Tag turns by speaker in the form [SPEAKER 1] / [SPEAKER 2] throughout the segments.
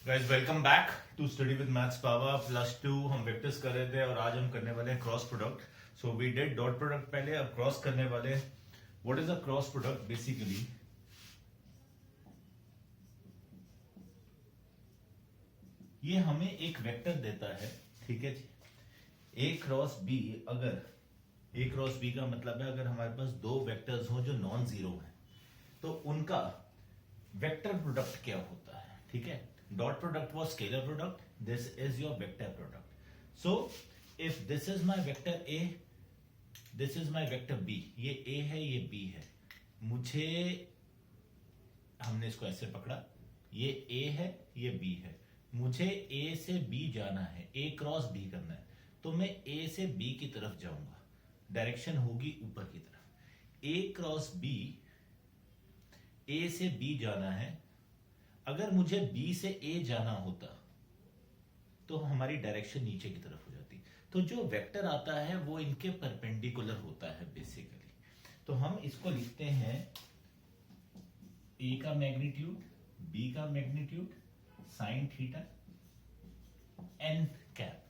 [SPEAKER 1] Guys welcome back to study with maths power plus 2। हम vectors कर रहे थे और आज हम करने वाले हैं cross product. So we did dot product पहले, अब क्रॉस करने वाले। What is a cross product? Basically ये हमें एक वेक्टर देता है, ठीक है जी। ए क्रॉस बी, अगर ए क्रॉस बी का मतलब है अगर हमारे पास दो वेक्टर्स हो जो नॉन जीरो हैं तो उनका वेक्टर प्रोडक्ट क्या होता है, ठीक है। Dot product was scalar product, this is your vector product. So if this is my vector A, this is my vector B, ये ए है ये बी है, मुझे, हमने इसको ऐसे पकड़ा, ये ए है ये बी है, मुझे ए से बी जाना है, ए क्रॉस बी करना है, तो मैं ए से बी की तरफ जाऊंगा, डायरेक्शन होगी ऊपर की तरफ। ए क्रॉस बी, ए से बी जाना है, अगर मुझे बी से ए जाना होता तो हमारी डायरेक्शन नीचे की तरफ हो जाती। तो जो वेक्टर आता है वो इनके परपेंडिकुलर होता है बेसिकली। तो हम इसको लिखते हैं ए का मैग्नीट्यूड, बी का magnitude, sine theta, N cap.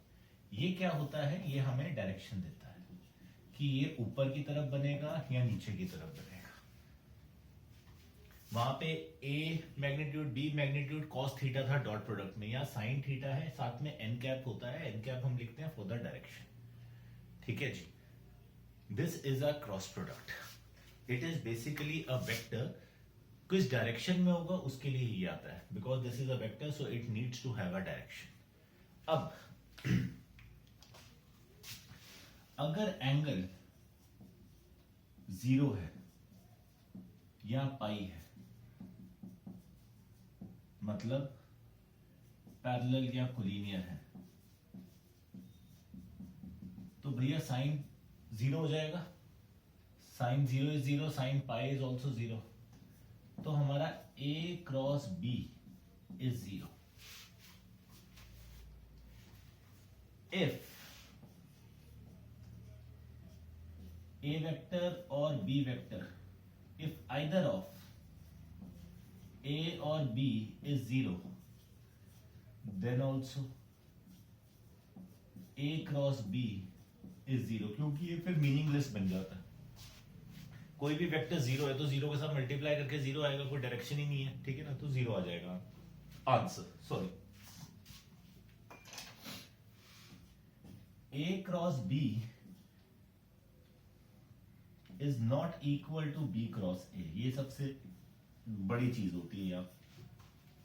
[SPEAKER 1] ये क्या होता है? ये हमें डायरेक्शन देता है कि ये ऊपर की तरफ बनेगा या नीचे की तरफ बनेगा। वहां पे A magnitude B magnitude cos theta था डॉट प्रोडक्ट में, या साइन थीटा है, साथ में एन कैप होता है, एन कैप हम लिखते हैं फॉर द डायरेक्शन, ठीक है जी। This is a cross product. It is basically a vector, किस डायरेक्शन में होगा उसके लिए ही आता है, because this is a vector so it needs to have a direction. अब अगर एंगल जीरो है या पाई है, मतलब पैरेलल या कोलिनियर है, तो भैया साइन जीरो हो जाएगा। Sine zero is zero, sine pi is also zero, तो हमारा A cross B is zero. If A vector और B vector, if either of A or B is zero, then also A cross B is zero, क्योंकि ये फिर meaningless बन जाता है। कोई भी वेक्टर जीरो है तो जीरो के साथ मल्टीप्लाई करके जीरो आएगा, कोई डायरेक्शन ही नहीं है, ठीक है ना, तो जीरो आ जाएगा answer. Sorry, A cross B is not equal to B cross A, ये सबसे बड़ी चीज होती है यहाँ,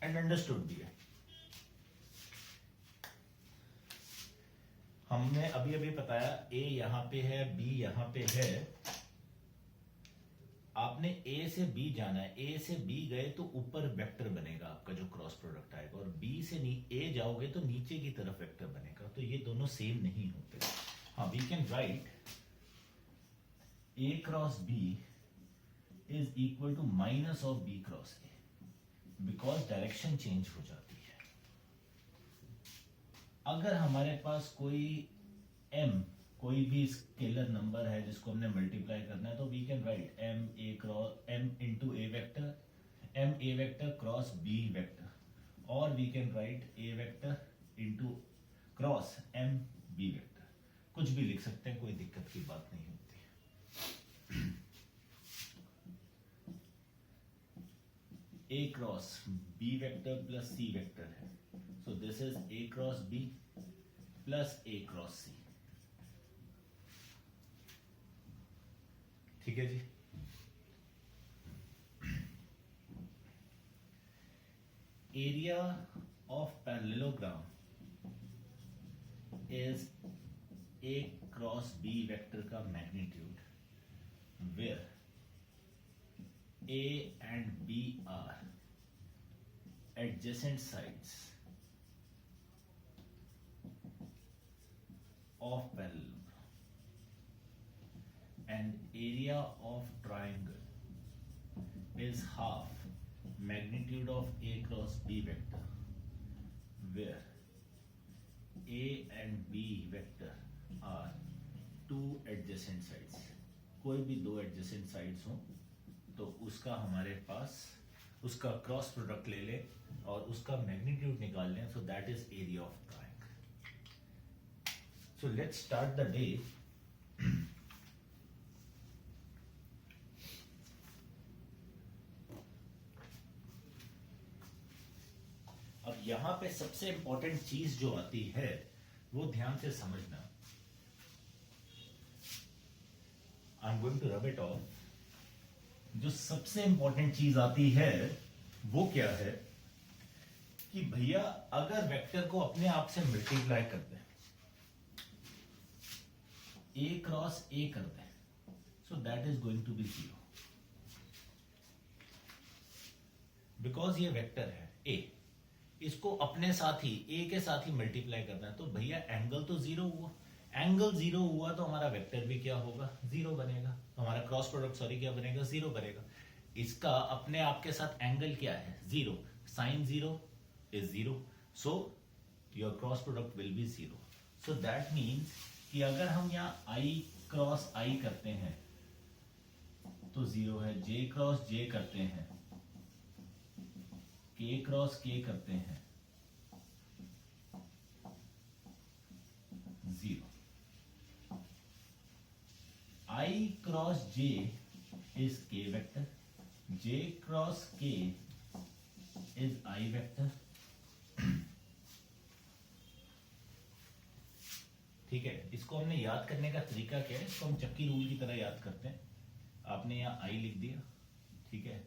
[SPEAKER 1] एंड अंडरस्टूड भी है। हमने अभी अभी बताया ए यहां पे है, बी यहां पे है, आपने ए से बी जाना है, ए से बी गए तो ऊपर वेक्टर बनेगा आपका जो क्रॉस प्रोडक्ट आएगा, और बी से ए जाओगे तो नीचे की तरफ वेक्टर बनेगा, तो ये दोनों सेम नहीं होते। हाँ, we can write A cross B is equal to minus of b cross a, because direction change हो जाती है। अगर हमारे पास कोई m, कोई भी स्केलर नंबर है जिसको हमने मल्टीप्लाई करना है, तो we can write m a cross m into A vector, m a vector cross b vector, और we can write a vector into cross m b vector. कुछ भी लिख सकते हैं, कोई दिक्कत की बात नहीं होती है। A cross B vector plus C vector है, so this is A cross B plus A cross C, ठीक है जी। Area of parallelogram is A cross B vector का magnitude, where A and B are adjacent sides of parallelogram, and area of triangle is half magnitude of A cross B vector, where A and B vector are two adjacent sides। कोई भी दो adjacent sides हो तो उसका हमारे पास उसका cross product ले ले और उसका मैग्नीट्यूड निकाल लें, सो that is area of triangle. So let's start the day. अब यहां पे सबसे इंपॉर्टेंट चीज जो आती है वो ध्यान से समझना। I am going to rub it off. जो सबसे इंपॉर्टेंट चीज आती है वो क्या है कि भैया अगर वेक्टर को अपने आप से मल्टीप्लाई कर दें, ए क्रॉस ए कर दें, so that is going to be zero, because ये वेक्टर है ए, इसको अपने साथ ही ए के साथ ही मल्टीप्लाई करना है, तो भैया एंगल तो जीरो हुआ, एंगल जीरो हुआ तो हमारा वेक्टर भी क्या होगा, जीरो बनेगा, तो हमारा क्रॉस प्रोडक्ट सॉरी क्या बनेगा, जीरो बनेगा। इसका अपने आप के साथ एंगल क्या है, zero, sign zero is zero, so your cross product will be zero. So that means कि अगर हम यहाँ आई क्रॉस आई करते हैं तो जीरो है, जे क्रॉस जे करते हैं, के क्रॉस के करते हैं, zero. I cross J is के वेक्टर, जे क्रॉस के इज आई वेक्टर। ठीक है, इसको हमने याद करने का तरीका क्या है, इसको हम चक्की रूल की तरह याद करते हैं। आपने यहां आई लिख दिया, ठीक है,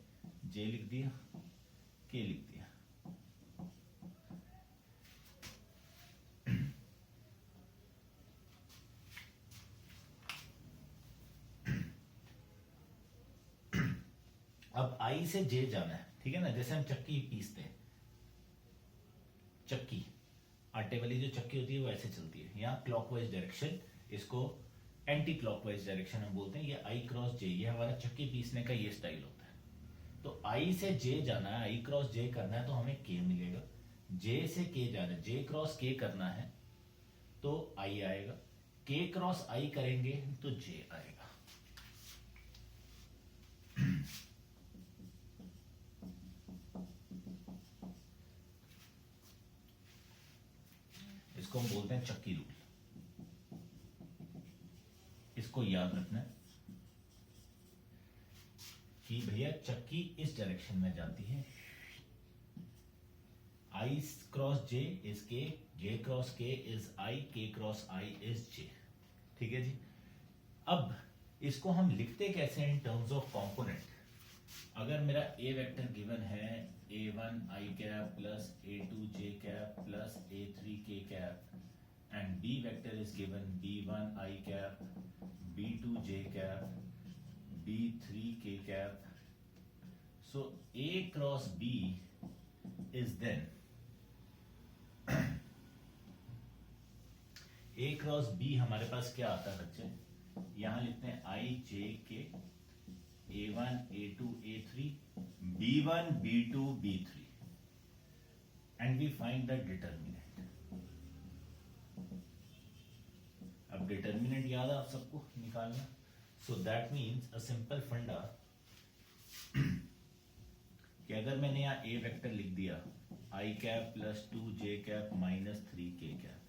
[SPEAKER 1] जे लिख दिया, के लिख दिया, अब आई से जे जाना है, ठीक है ना, जैसे हम चक्की पीसते हैं, चक्की आटे वाली जो चक्की होती है वो ऐसे चलती है, यहाँ क्लॉकवाइज डायरेक्शन, इसको एंटी क्लॉकवाइज डायरेक्शन हम बोलते हैं। ये आई क्रॉस जे, ये हमारा चक्की पीसने का ये स्टाइल होता है। तो आई से जे जाना है, आई क्रॉस जे करना है तो हमें के मिलेगा, जे से के जाना है, जे क्रॉस के करना है तो आई आएगा, के क्रॉस आई करेंगे तो जे आएगा। इसको हम बोलते हैं चक्की रूल, इसको याद रखना है कि भैया चक्की इस डायरेक्शन में जाती है, आई क्रॉस जे इज के, जे क्रॉस के इज आई, के क्रॉस आई इज जे। ठीक है जी। अब इसको हम लिखते कैसे हैं इन टर्म्स ऑफ कंपोनेंट। अगर मेरा ए वेक्टर गिवन है a1 i cap plus a2 j cap plus a3 k cap and b vector is given b1 i cap, b2 j cap, b3 k cap, so a cross b is then a cross b हमारे पास क्या आता है बच्चे, यहां लिखते हैं i j k, a1 a2 a3 b1 b2 b3 and we find the determinant। अब determinant याद है आप सबको निकालना, so that means a simple फंडा कि अगर मैंने यहाँ a वेक्टर लिख दिया i cap plus 2j cap minus 3k cap,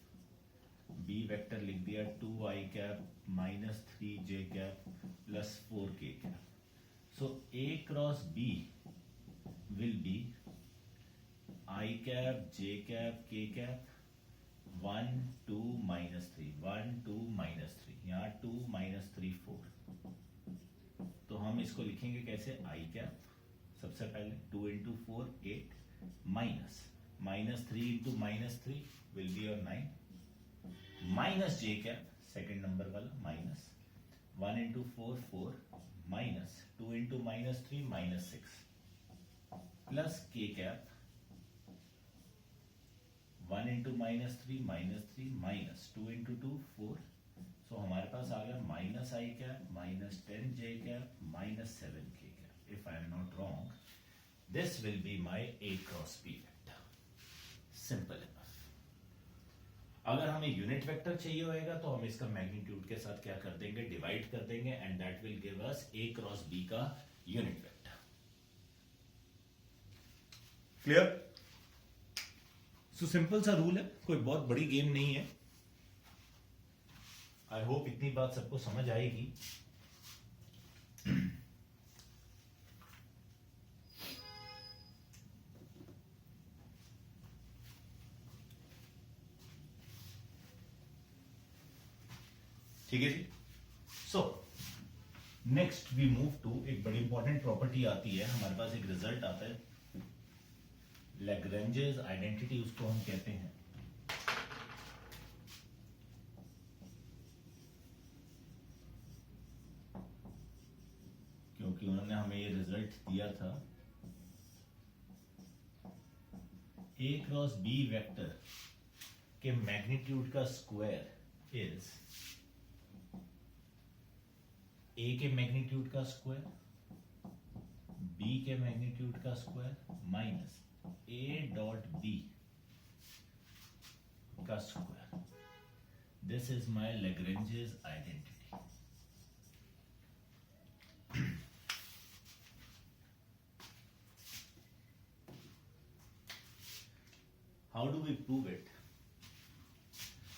[SPEAKER 1] b vector लिख दिया 2i cap minus 3j cap plus 4k cap, so a cross b will be I cap, j cap, k cap, 1 2 minus 3, 1 2 minus 3, यहाँ 2 minus 3 4। तो हम इसको लिखेंगे कैसे, I cap सबसे पहले 2 into 4 8 minus 3 into minus 3 will be your 9 minus j cap second number वाला minus 1 into 4 4 minus 2 into minus 3 minus 6 plus k cap 1 into minus 3 minus 2 into 2 4, so हमारे पास आ गया minus i cap minus 10 j cap minus 7 k cap. If I am not wrong this will be my a cross b vector, simple enough. अगर हमें unit vector चाहिए होगा तो हम इसका मैग्नीट्यूड के साथ क्या कर देंगे, डिवाइड कर देंगे and that will give us a cross b का unit vector. Clear? So simple सा रूल है, कोई बहुत बड़ी गेम नहीं है। आई होप इतनी बात सबको समझ आएगी। ठीक है जी। So next we move to, एक बड़ी इंपॉर्टेंट प्रॉपर्टी आती है हमारे पास, एक रिजल्ट आता है, लैग्रेंजेस आइडेंटिटी उसको हम कहते हैं। क्योंकि उन्होंने हमें ये रिजल्ट दिया था, ए क्रॉस बी वेक्टर के मैग्नीट्यूड का स्क्वायर इज ए के मैग्नीट्यूड का स्क्वायर बी के मैग्नीट्यूड का square minus A dot B का square. This is my Lagrange's identity. How do we prove it?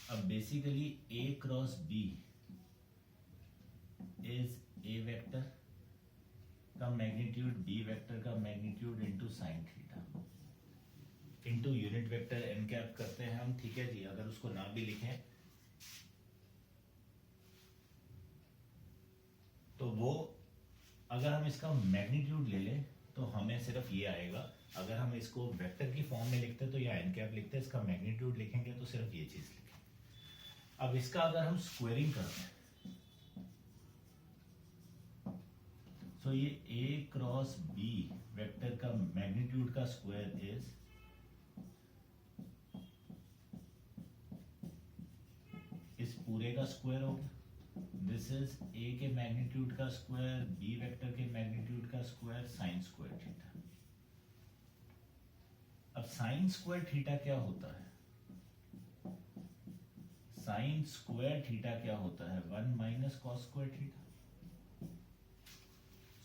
[SPEAKER 1] अब basically A cross B is A vector का magnitude B vector का magnitude into sine theta into unit vector N cap करते हैं हम। ठीक है जी, अगर उसको ना भी लिखें तो वो, अगर हम इसका मैग्नीट्यूड ले लें तो हमें सिर्फ ये आएगा। अगर हम इसको वेक्टर की फॉर्म में लिखते तो या एन कैप लिखते, इसका मैग्नीट्यूड लिखेंगे तो सिर्फ ये चीज लिखेंगे। अब इसका अगर हम स्क्वेयरिंग करते हैं तो ये ए क्रॉस बी वेक्टर का मैग्नीट्यूड का स्क्वायर इज इस पूरे का स्क्वायर हो गया। दिस इज ए के मैग्नीट्यूड का स्क्वायर बी वेक्टर के मैग्नीट्यूड का स्क्वायर साइन स्क्वायर थीटा। अब साइन स्क्वायर थीटा क्या होता है? साइन स्क्वायर थीटा क्या होता है? 1 minus cos square theta.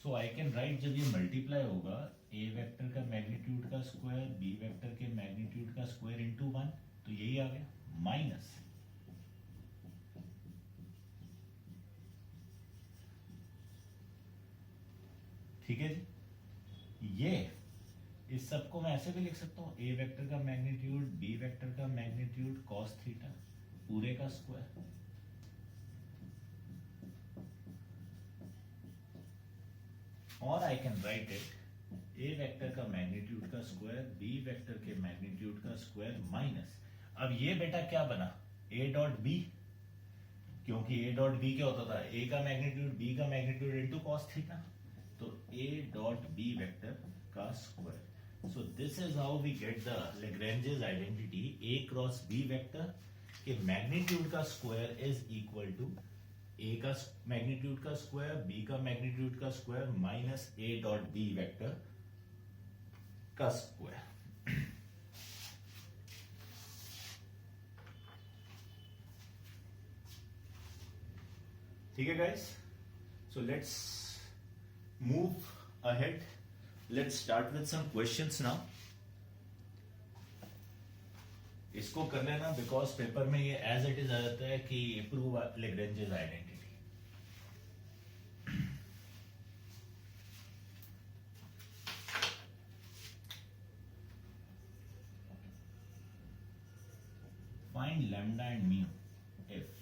[SPEAKER 1] So I can write, जब ये मल्टीप्लाई होगा ए वेक्टर का मैग्नीट्यूड का स्क्वायर बी वेक्टर के मैग्नीट्यूड का स्क्वायर इंटू 1, तो यही आ गया माइनस ठीक है जी। ये इस सबको मैं ऐसे भी लिख सकता हूं, ए वेक्टर का मैग्नीट्यूड बी वेक्टर का मैग्नीट्यूड कॉस थीटा पूरे का स्क्वायर, और I can write it A vector का मैग्नीट्यूड का स्क्वायर बी वेक्टर के मैग्नीट्यूड का स्क्वायर माइनस, अब ये बेटा क्या बना, ए डॉट बी, क्योंकि ए डॉट बी क्या होता था, ए का मैग्नीट्यूड बी का मैग्नीट्यूड इनटू कॉस थीटा, तो ए डॉट बी वेक्टर का square. So this is how we get the Lagrange's identity, A cross B vector के मैग्नीट्यूड का square is equal to A का magnitude का square B का magnitude का square minus A dot B vector का square. ठीक है guys, so let's move ahead, let's start with some questions now. इसको कर लेना बिकॉज पेपर में ये एज इट इज आ जाता है कि prove Lagrange's identity. Find lambda and mu if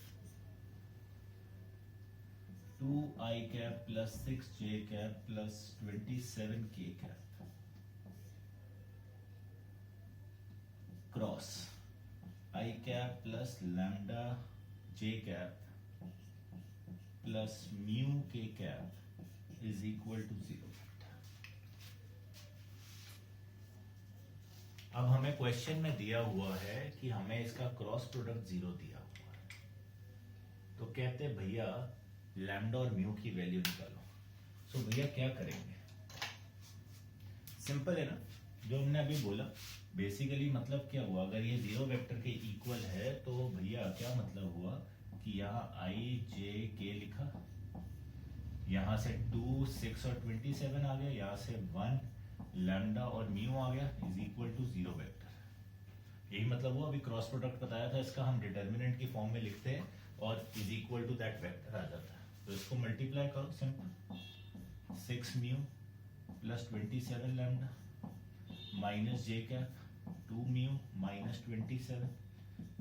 [SPEAKER 1] 2i cap plus 6j cap plus 27k cap cross i cap plus lambda j cap plus mu k cap is equal to 0। अब हमें question में दिया हुआ है कि हमें इसका cross product 0 दिया हुआ है, तो कहते हैं भैया लैम्डा और म्यू की वैल्यू निकालो। सो भैया क्या करेंगे, सिंपल है ना, जो हमने अभी बोला बेसिकली मतलब क्या हुआ, अगर ये 0 वेक्टर के इक्वल है तो भैया क्या मतलब हुआ कि यहाँ i j k लिखा, यहाँ से 2 6 और 27 आ गया, यहाँ से 1 लैम्डा और म्यू आ गया इज इक्वल टू 0 वेक्टर। यही मतलब हुआ, अभी क्रॉस प्रोडक्ट बताया था इसका, हम डिटर्मिनेंट की फॉर्म में लिखते हैं और is equal to that vector आ जाता है। तो इसको मल्टीप्लाई करो simple, 6 mu plus 27 lambda minus जे कैप 2 म्यू माइनस 27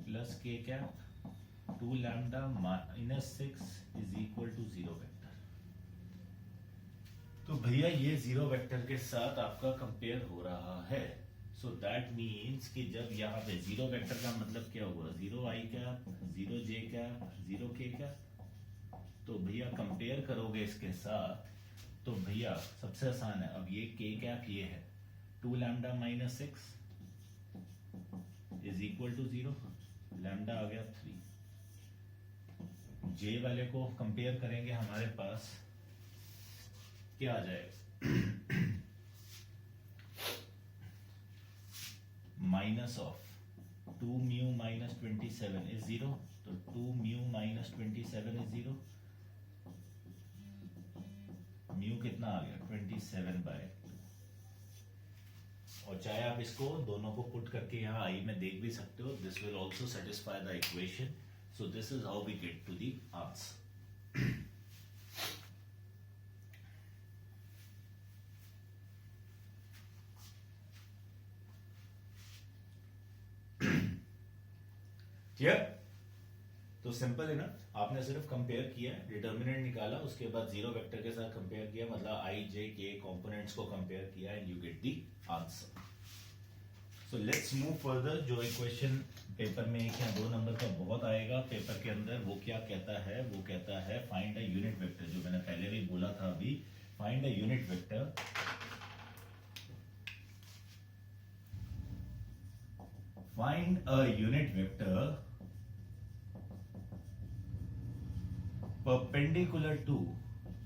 [SPEAKER 1] प्लस के cap 2 lambda minus 6 is equal to 0 vector. तो भैया ये 0 वेक्टर के साथ आपका कंपेयर हो रहा है। सो दैट मीन्स कि जब यहाँ पे 0 वेक्टर का मतलब क्या हुआ, 0 आई कैप 0 जे कैप 0 के कैप। तो भैया कंपेयर करोगे इसके साथ तो भैया सबसे आसान है, अब ये के कैप ये है 2 lambda minus 6 is equal to 0, lambda आ गया 3। जे वाले को कंपेयर करेंगे, हमारे पास क्या आ जाएगा, minus of 2 mu minus 27 is 0, तो 2 म्यू माइनस 27 इज 0। म्यू कितना आ गया 27/2। और चाहे आप इसको दोनों को पुट करके यहाँ आई में देख भी सकते हो, this will also satisfy the equation. So this is how we get to the answer. Clear? तो सिंपल है ना, आपने सिर्फ कंपेयर किया, डिटर्मिनेंट निकाला, उसके बाद 0 वेक्टर के साथ कंपेयर किया, मतलब आई जे के कंपोनेंट्स को कंपेयर किया and you get the answer. So let's move further. जो इक्वेशन पेपर में 1 या 2 नंबर का बहुत आएगा पेपर के अंदर, वो क्या कहता है, वो कहता है फाइंड अ यूनिट वेक्टर, जो मैंने पहले भी बोला था अभी, find a unit vector perpendicular to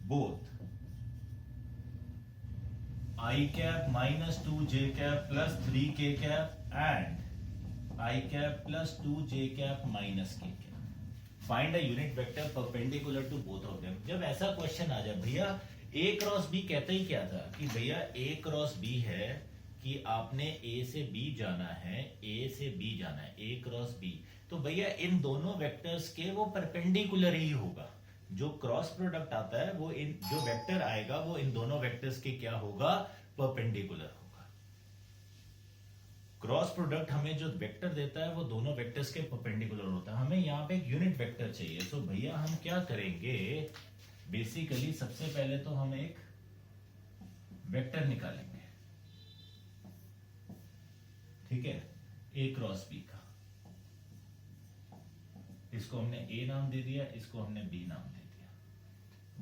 [SPEAKER 1] both I cap minus 2 j cap plus 3 k cap and I cap plus 2 j cap minus k cap। Find a unit vector perpendicular to both of them। जब ऐसा question आ जाए भैया, a cross b कहते ही क्या था कि भैया a cross b है कि आपने a से b जाना है, a से b जाना है, a क्रॉस b। तो भैया इन दोनों वेक्टर्स के वो परपेंडिकुलर ही होगा। जो क्रॉस प्रोडक्ट आता है वो इन जो वेक्टर आएगा वो इन दोनों वेक्टर्स के क्या होगा, परपेंडिकुलर होगा। क्रॉस प्रोडक्ट हमें जो वेक्टर देता है वो दोनों वेक्टर्स के परपेंडिकुलर होता है। हमें यहाँ पे एक यूनिट वेक्टर चाहिए। तो भैया हम क्या करेंगे, बेसिकली सबसे पहले तो हम एक वेक्टर निकालेंगे, ठीक है, ए क्रॉस बी का। इसको हमने ए नाम दे दिया, इसको हमने बी नाम दे दिया।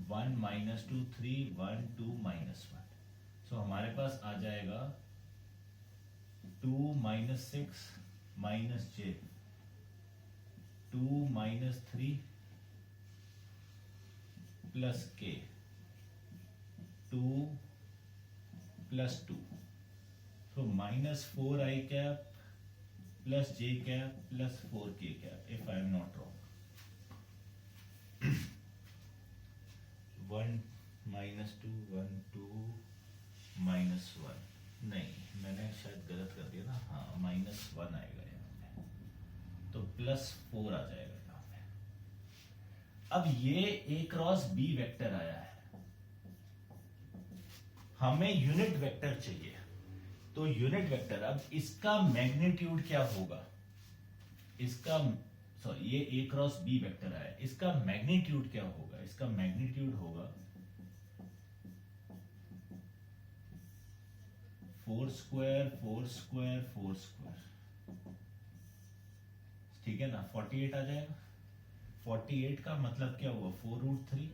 [SPEAKER 1] 1 माइनस 2 3 1 2 माइनस 1। सो हमारे पास आ जाएगा 2 माइनस 6 माइनस जे 2 माइनस 3 प्लस के 2 प्लस 2। तो minus 4 i cap plus j cap plus 4k cap if I am not wrong। 1 minus 2 1 2 minus 1, नहीं मैंने शायद गलत कर दिया ना, हाँ माइनस 1 आएगा यहाँ पे, तो प्लस 4 आ जाएगा यहाँ पे। अब ये a क्रॉस b वेक्टर आया है, हमें यूनिट वेक्टर चाहिए। तो यूनिट वेक्टर, अब इसका मैग्नीट्यूड क्या होगा, इसका सॉरी ये a क्रॉस b वेक्टर आया, इसका मैग्नीट्यूड क्या होगा, इसका मैग्नीट्यूड होगा 4 स्क्वायर 4 स्क्वायर 4 स्क्वायर, ठीक है ना, 48 आ जाएगा। 48 का मतलब क्या हुआ 4√3।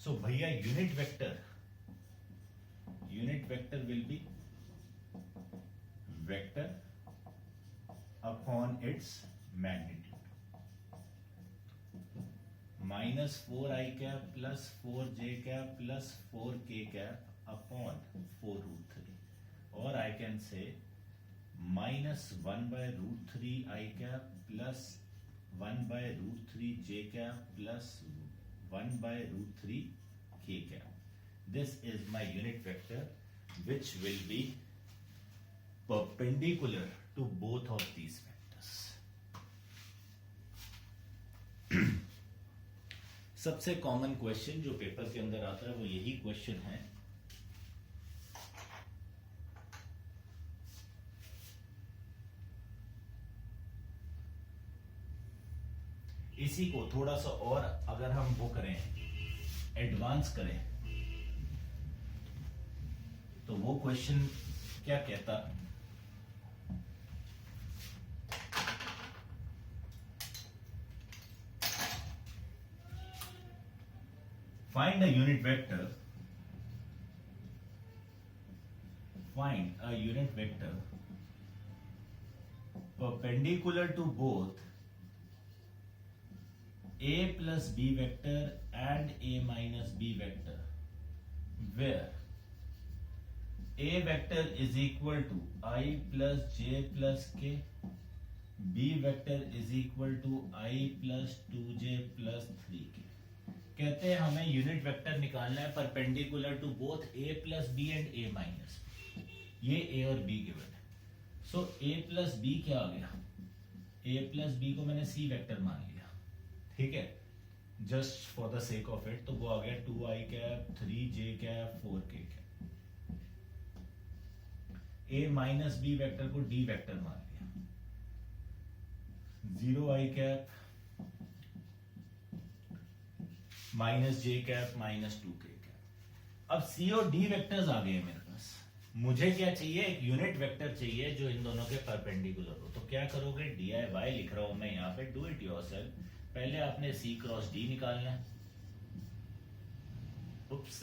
[SPEAKER 1] सो भैया unit vector will be vector upon its magnitude। minus 4 i cap plus 4 j cap plus 4 k cap upon 4√3, or I can say minus 1/√3 i cap plus 1/√3 j cap plus 1/√3 k cap। This is my unit vector which will be perpendicular to both of these vectors. सबसे common question जो paper के अंदर आता है वो यही question है। इसी को थोड़ा सा और अगर हम वो करें, एडवांस करें, तो वो क्वेश्चन क्या कहता, find a unit vector perpendicular to both a plus b vector and a minus b vector, where a vector is equal to I plus j plus k, b vector is equal to I plus 2j plus 3k। कहते हैं हमें unit vector निकालना है perpendicular to both a plus B and a minus, ये a और b given है। So a plus B क्या आ गया, a प्लस बी को मैंने c वेक्टर मान लिया, ठीक है, just for the sake of it, तो वो आ गया 2i cap 3j cap 4k cap. a minus B vector को d वेक्टर मान लिया, 0i कैप माइनस जे कैप माइनस 2k कैप। अब सी और डी वेक्टर्स आ गए मेरे पास, मुझे क्या चाहिए, एक यूनिट वेक्टर चाहिए जो इन दोनों के परपेंडिकुलर हो। तो क्या करोगे, DIY लिख रहा हूं मैं यहाँ पे, डू इट योरसेल्फ। पहले आपने C क्रॉस D निकालना है, उप्स,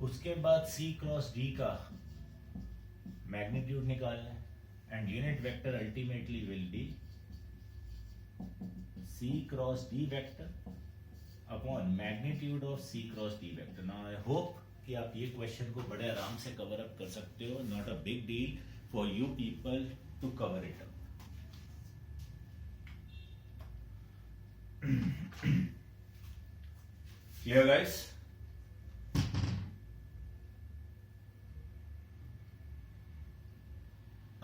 [SPEAKER 1] उसके बाद C क्रॉस D का मैग्नीट्यूड निकालना है, and unit vector ultimately will be C cross D vector upon magnitude of C cross D vector. Now I hope कि आप ये क्वेश्चन को बड़े आराम से कवर अप कर सकते हो, not a big deal for you people to cover it up. Clear guys?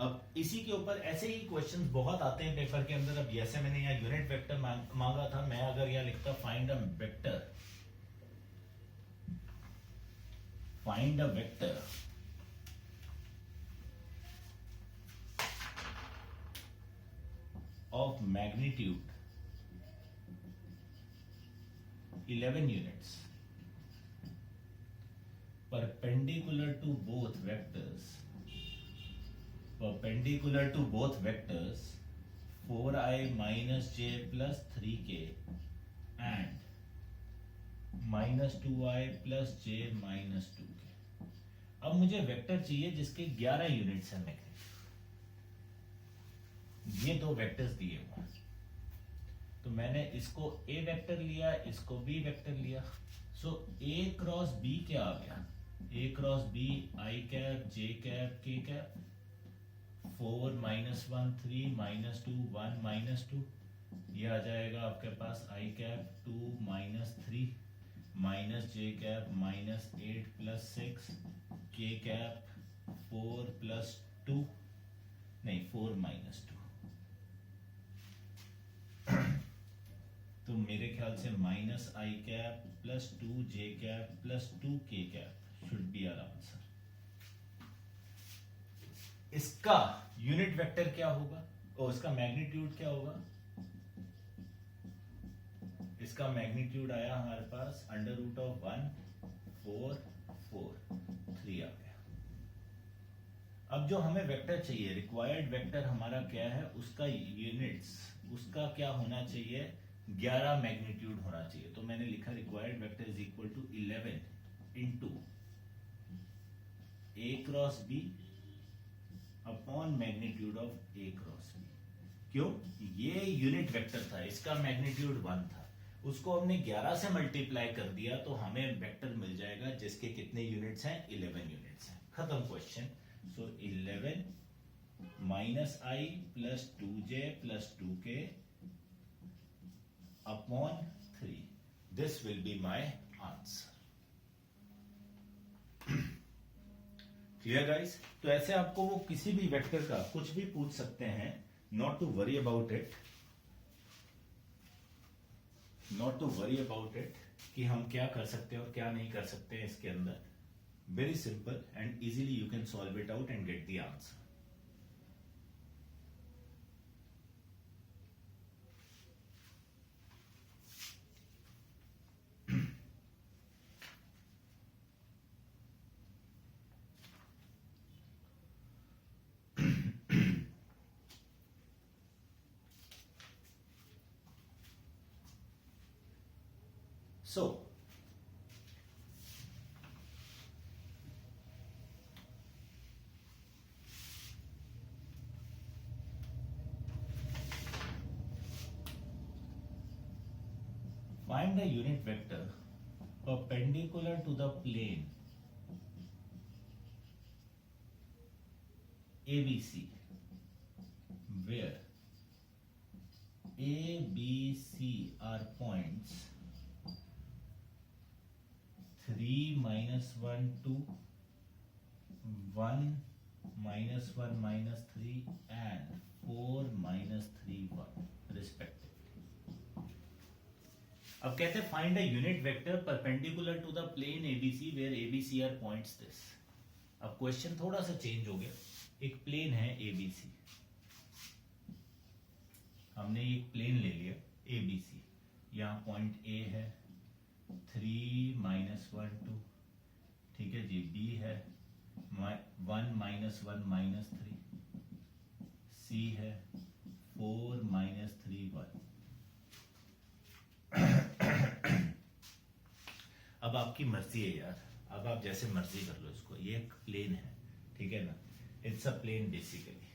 [SPEAKER 1] अब इसी के ऊपर ऐसे ही क्वेश्चंस बहुत आते हैं पेपर के अंदर। अब जैसे मैंने यहाँ यूनिट वेक्टर मांगा था, मैं अगर यहाँ लिखता find a vector of magnitude 11 units perpendicular to both vectors 4i minus j plus 3k and minus 2i plus j minus 2k। अब मुझे वेक्टर चाहिए जिसके 11 यूनिट्स है मैग्नीट्यूड। ये दो वेक्टर्स दिए हुए हैं, तो मैंने इसको a वेक्टर लिया, इसको b वेक्टर लिया। सो a क्रॉस b क्या आ गया, a cross b i cap j cap k cap, 4 minus 1 3 minus 2 1 minus 2, ये आ जाएगा आपके पास i cap 2 minus 3 minus j cap minus 8 plus 6 k cap 4 plus 2 नहीं 4 minus 2, तो मेरे ख्याल से minus i cap plus 2 j cap plus 2 k cap should be our answer। इसका यूनिट वेक्टर क्या होगा और इसका मैग्नीट्यूड क्या होगा, इसका मैग्नीट्यूड आया हमारे पास अंडर रूट ऑफ 1 4 4 3 आ गया। अब जो हमें वेक्टर चाहिए, रिक्वायर्ड वेक्टर हमारा क्या है, उसका यूनिट्स, उसका क्या होना चाहिए, 11 मैग्नीट्यूड होना चाहिए। तो मैंने लिखा required vector is equal to 11 into a cross b upon magnitude of a cross b। क्यों, ये यूनिट वेक्टर था, इसका मैग्नीट्यूड 1 था, उसको हमने 11 से मल्टीप्लाई कर दिया तो हमें वेक्टर मिल जाएगा जिसके कितने यूनिट्स हैं, 11 यूनिट्स हैं। खत्म question. So 11 minus i plus 2j plus 2k upon 3, this will be my answer. Clear guys? तो ऐसे आपको वो किसी भी वेक्टर का कुछ भी पूछ सकते हैं, not to worry about it, not to worry about it कि हम क्या कर सकते हैं और क्या नहीं कर सकते हैं इसके अंदर. Very simple and easily you can solve it out and get the answer. So, find the unit vector perpendicular to the plane ABC, where A, B, C are points 3, -1, 2, 1, -1, -3 and 4, -3, 1 respectively. अब कहते हैं find a unit vector perpendicular to the plane ABC where ABC are points this. अब question थोड़ा सा change हो गया. एक plane है ABC, हमने एक प्लेन ले लिया ABC, यहाँ पॉइंट A है 3, -1, 2, ठीक है जी. B है 1, -1, -3, C है 4, -3, 1. अब आपकी मर्जी है यार, अब आप जैसे मर्जी कर लो इसको. ये एक प्लेन है, ठीक है ना, इट्स अ प्लेन बेसिकली.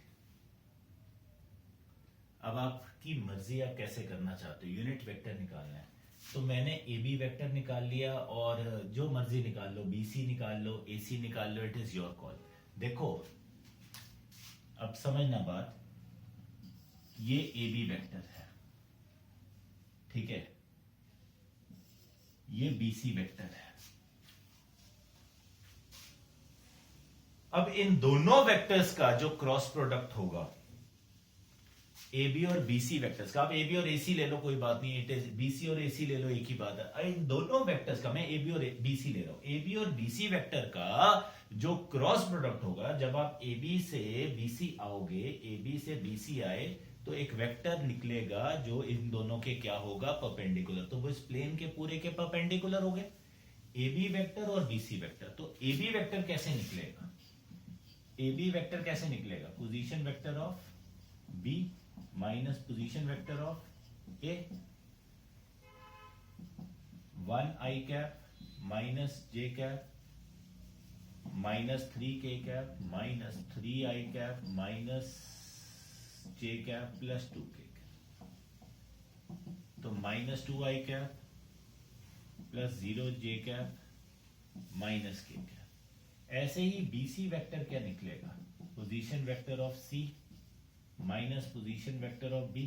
[SPEAKER 1] अब आपकी मर्जी, आप कैसे करना चाहते हो. यूनिट वेक्टर निकालना है तो मैंने ए बी वेक्टर निकाल लिया, और जो मर्जी निकाल लो, बी सी निकाल लो, ए सी निकाल लो, इट इज योर कॉल. देखो अब समझना बात, ये ए बी वेक्टर है, ठीक है, ये बी सी वेक्टर है. अब इन दोनों वेक्टर्स का जो क्रॉस प्रोडक्ट होगा, ए बी और बी सी वेक्टर्स का, आप ए बी और ए सी ले लो कोई बात नहीं, इट इज बी सी और ए सी ले लो एक ही बात है. इन दोनों वेक्टर्स का, मैं ए बी और बी सी ले रहा हूं, ए बी और बी सी वेक्टर का जो क्रॉस प्रोडक्ट होगा, जब आप ए बी से बी सी आओगे, ए बी से बी सी आए तो एक वेक्टर निकलेगा जो इन दोनों के क्या होगा, परपेंडिकुलर. तो वो इस प्लेन के पूरे के परपेंडिकुलर हो गए, ए बी वेक्टर और बी सी वेक्टर. तो ए बी वेक्टर कैसे निकलेगा, ए बी वेक्टर कैसे निकलेगा, position vector of B minus position vector of A, 1 i cap minus J cap -3 k cap -3 I cap minus J cap +2 k cap. तो -2 i cap +0 j cap -k cap. ऐसे ही BC vector क्या निकलेगा, position vector of C minus position vector of B,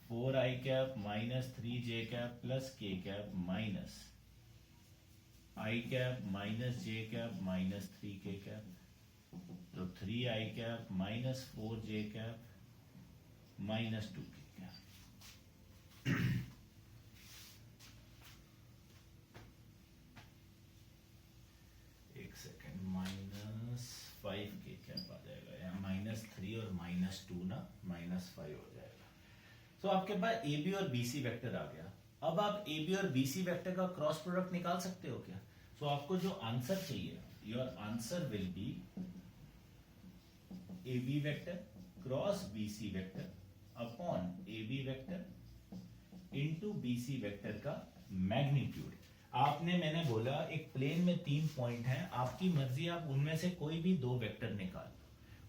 [SPEAKER 1] 4 i cap -3 j cap +k cap minus i cap -j cap -3 k cap. तो 3 आई cap -4 j cap -2 k cap. एक second, -5 k cap आ जाएगा, या -3 और -2 ना -5 हो जाएगा. तो आपके पास ए बी और बी सी वेक्टर आ गया. अब आप ए बी और बी सी वेक्टर का क्रॉस प्रोडक्ट निकाल सकते हो क्या. तो आपको जो आंसर चाहिए, your answer will be A B vector cross B C vector upon A B vector into B C vector का मैग्नीट्यूड. आपने, मैंने बोला एक प्लेन में 3 पॉइंट हैं, आपकी मर्जी, आप उनमें से कोई भी 2 वेक्टर निकाल,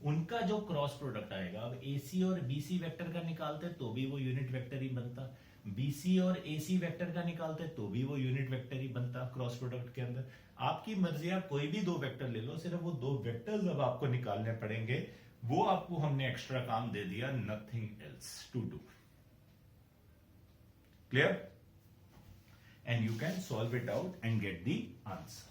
[SPEAKER 1] उनका जो क्रॉस प्रोडक्ट आएगा. अब एसी और बीसी वेक्टर का निकालते तो भी वो यूनिट वेक्टर ही बनता, बीसी और एसी वेक्टर का निकालते तो भी वो यूनिट वेक्टर ही बनता क्रॉस प्रोडक्ट के अंदर. आपकी मर्जी, आप कोई भी 2 वेक्टर ले लो, सिर्फ वो 2 वेक्टर्स अब आपको निकालने पड़ेंगे. वो आपको हमने एक्स्ट्रा काम दे दिया, nothing else to do. Clear? And you can solve it out and get the answer.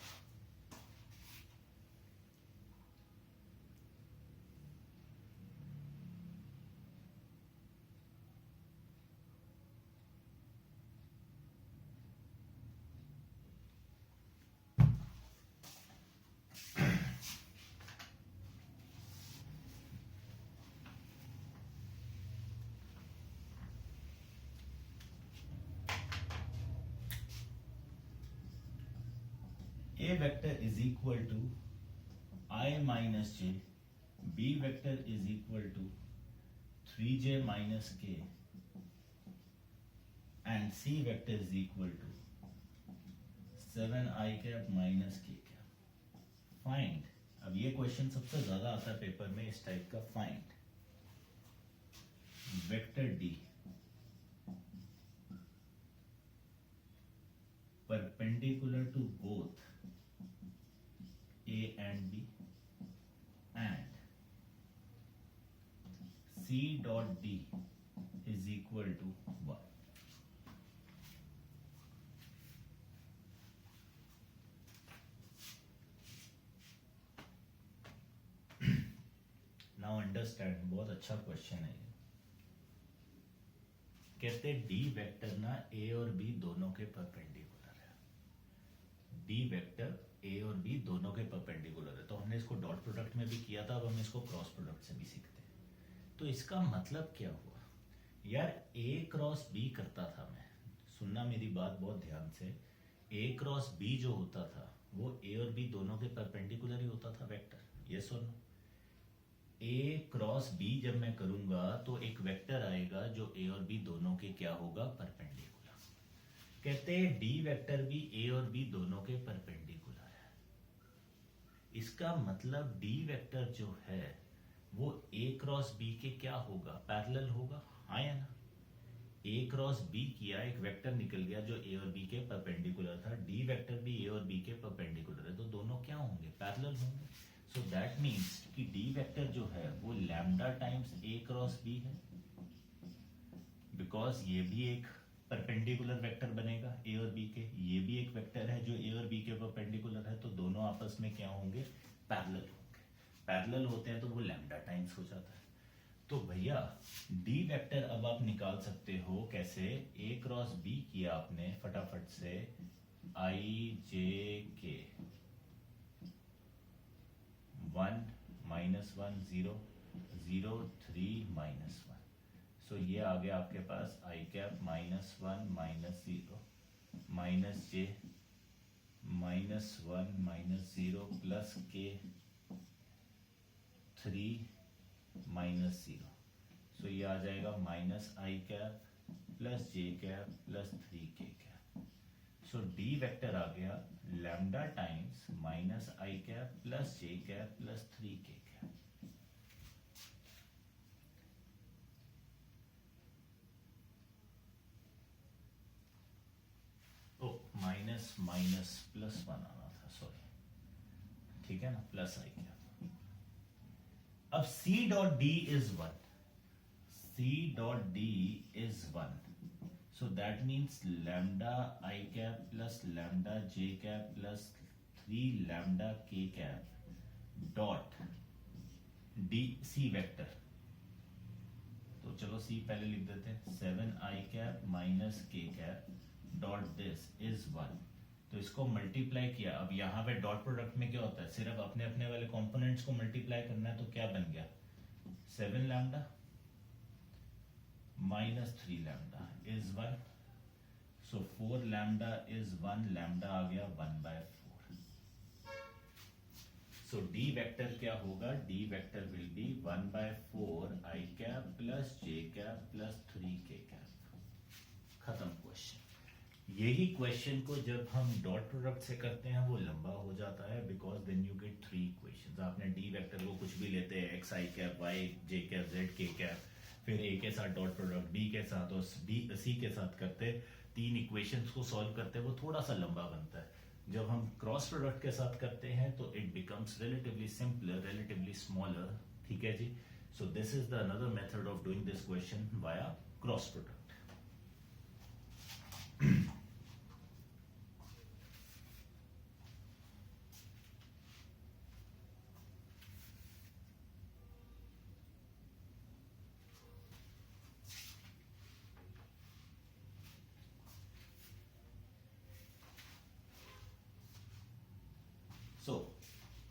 [SPEAKER 1] A vector is equal to I minus j, B vector is equal to 3j minus k, and C vector is equal to 7i cap minus k cap. Find. अब ये question सबसे ज्यादा आता है paper में इस type का. Find vector D perpendicular to both A and B and C dot D is equal to 1. Now understand, बहुत अच्छा क्वेश्चन है ये. कहते डी वेक्टर ना ए और बी दोनों के परपेंडिकुलर है. डी वेक्टर ए और बी दोनों के परपेंडिकुलर है. तो हमने इसको डॉट प्रोडक्ट में भी किया था, अब हम इसको क्रॉस प्रोडक्ट से भी सीखते हैं. तो इसका मतलब क्या हुआ यार, ए क्रॉस बी करता था मैं. सुनना मेरी बात बहुत ध्यान से. ए क्रॉस बी जो होता था वो ए और बी दोनों के परपेंडिकुलर ही होता था वेक्टर. यस और नो? ए क्रॉस बी जब मैं करूंगा तो एक वेक्टर आएगा जो ए और बी दोनों के क्या होगा, परपेंडिकुलर. कहते हैं डी वेक्टर भी ए और बी दोनों के परपेंडिकुलर है. इसका मतलब डी वेक्टर जो है वो ए क्रॉस बी के क्या होगा, पैरेलल होगा. हाँ या ना? ए क्रॉस बी किया, एक वेक्टर निकल गया जो ए और बी के परपेंडिकुलर था. डी वेक्टर भी ए और बी के परपेंडिकुलर है, तो दोनों क्या होंगे, पैरेलल होंगे. सो दैट मीन्स कि डी वेक्टर जो है वो लैम्डा टाइम्स ए क्रॉस बी है, बिकॉज ये भी एक परपेंडिकुलर वेक्टर बनेगा ए और बी के. ये भी एक वेक्टर है जो ए और बी के परपेंडिकुलर है, तो दोनों आपस में क्या होंगे, पैरेलल होंगे. पैरेलल होते हैं तो वो लैम्डा टाइम्स हो जाता है. तो भैया डी वेक्टर अब आप निकाल सकते हो कैसे, ए क्रॉस बी किया आपने फटाफट से, आई जे के 1 minus 1 0 0 3 minus 1. सो ये आ गया आपके पास i cap minus 1 minus 0 minus j minus 1 minus 0 plus k 3 minus 0. So ये आ जाएगा minus i cap plus j cap plus 3k cap. So D vector आ गया lambda times minus i cap plus j cap plus 3k cap. Oh minus minus plus 1 आना था, sorry. ठीक है ना, प्लस आई कैप. अब C dot D is 1. C dot D is 1. So that means lambda I cap plus lambda j cap plus 3 lambda k cap dot d c vector. तो चलो C पहले लिख देते हैं. 7i cap minus k cap dot this is 1. तो इसको multiply किया. अब यहाँ पे डॉट प्रोडक्ट में क्या होता है, सिर्फ अपने अपने वाले कंपोनेंट्स को मल्टीप्लाई करना है. तो क्या बन गया, 7 lambda minus 3 lambda is 1. So 4 lambda is 1 lambda आ गया 1 by 4. So D vector क्या होगा, D vector will be 1 by 4 I cap plus J cap plus 3K cap. खत्म क्वेश्चन. यही क्वेश्चन को जब हम डॉट प्रोडक्ट से करते हैं वो लंबा हो जाता है, because then you get 3 equations. आपने डी वेक्टर को कुछ भी लेते हैं, x i cap y j cap z k cap, फिर ए के साथ डॉट प्रोडक्ट, बी के साथ और सी के साथ करते, 3 इक्वेशंस को सॉल्व करते, वो थोड़ा सा लंबा बनता है. जब हम क्रॉस प्रोडक्ट के साथ करते हैं तो it becomes relatively simpler, relatively smaller. ठीक है जी. So this is the another method of doing this question via cross product.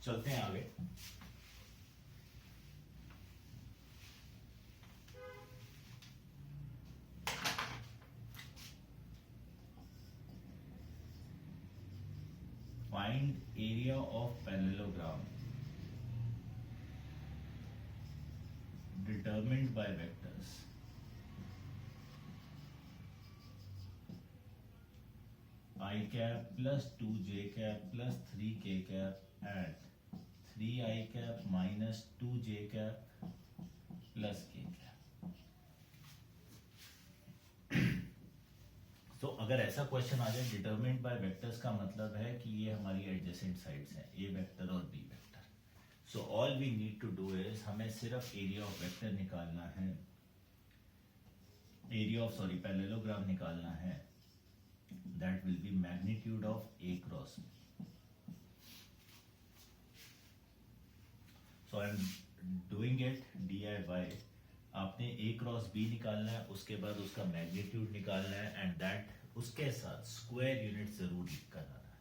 [SPEAKER 1] चलते हैं आगे. Find area of parallelogram determined by vectors I cap plus 2j cap plus 3k cap at 3i cap minus 2j cap plus k cap. तो अगर ऐसा question आ जाए determined bye vectors का मतलब है कि ये हमारी एडजेसेंट साइड्स हैं ए वेक्टर और B vector. So all we need to do is हमें सिर्फ एरिया ऑफ वेक्टर निकालना है, एरिया ऑफ पैरेललोग्राम निकालना है. That will be magnitude of A cross B. So I am doing it DIY. आपने ए cross B निकालना है, उसके बाद उसका मैग्नीट्यूड निकालना है एंड दैट उसके साथ स्क्वायर यूनिट जरूर लिख कर आना है.